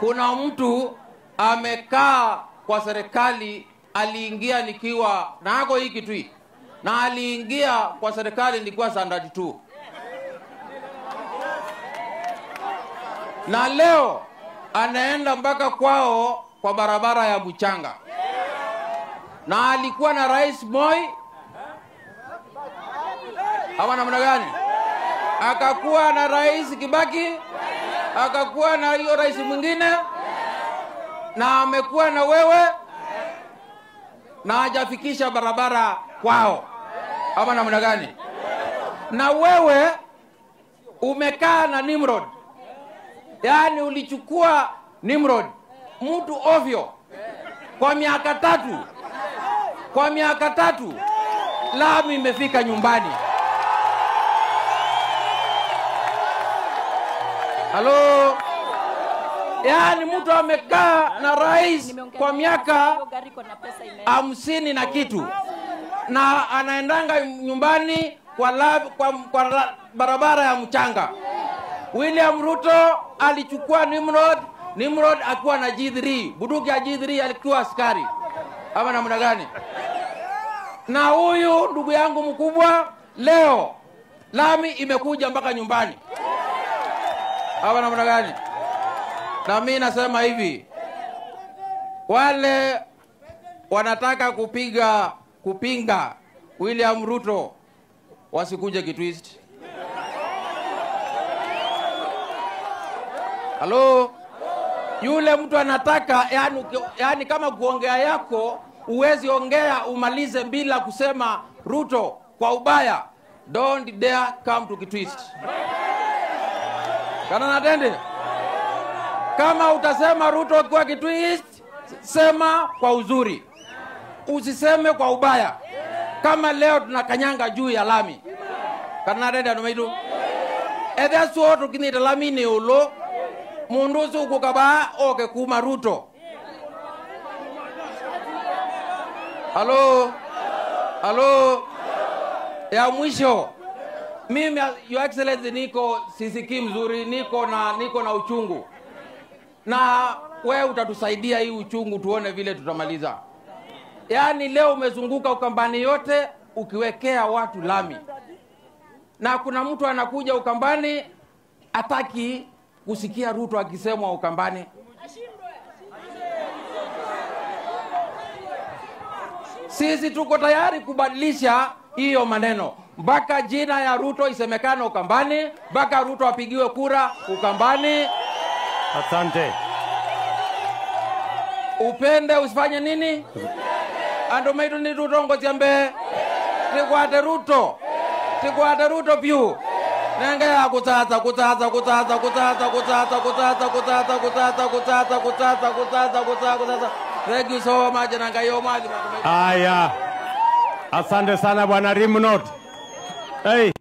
kuna mtu amekaa kwa serikali, aliingia nikiwa na hako hiki tu, na aliingia kwa serikali nilikuwa standard 2, na leo anaenda mpaka kwao kwa barabara ya mchanga, na alikuwa na Rais Moi ama namna gani, akakuwa na Rais Kibaki, akakuwa na hiyo rais mwingine, na amekuwa na wewe, na hajafikisha barabara kwao ama namna gani. Na wewe umekaa na Nimrod, yani ulichukua Nimrod, mtu ovyo, kwa miaka tatu lami imefika nyumbani. Halo, yani mtu amekaa na rais kwa miaka 50 na kitu, na anaendanga nyumbani kwa barabara ya mchanga. William Ruto alichukua Nimrod akuwa na G3, bunduki ya G3, alikuwa askari ama namna gani. Na huyu ndugu yangu mkubwa leo lami imekuja mpaka nyumbani ama namna gani. Na mimi nasema hivi, wale wanataka kupinga William Ruto wasikuje kitwist. Halo, yule mtu anataka yani kama kuongea yako uwezi ongea umalize bila kusema Ruto kwa ubaya, don't dare come to kitwist. Kana natende, kama utasema Ruto kwa kitwist, sema kwa uzuri, usiseme kwa ubaya. Kama leo tunakanyanga juu ya lami, kana natende anomaidu edha suoto kinita lami ni ulo mundusu kukaba oke kuma Ruto. Halo, ya mwisho, mimi Your Excellency niko sisiki mzuri, niko na uchungu, na wewe utatusaidia hii uchungu tuone vile tutamaliza. Yani leo umezunguka Ukambani yote ukiwekea watu lami, na kuna mtu anakuja Ukambani ataki kusikia Ruto akisemwa Ukambani. Sisi tuko tayari kubadilisha hiyo maneno, mpaka jina ya Ruto isemekane Ukambani, mpaka Ruto apigiwe kura Ukambani. Asante. Upende usifanye nini? Ando maidu ni Ruto ngozi ambe. Tikwate Ruto piu. Nenge ya kutata. Thank you so much. Aya. Asante sana Bwana Nimrod. Hey.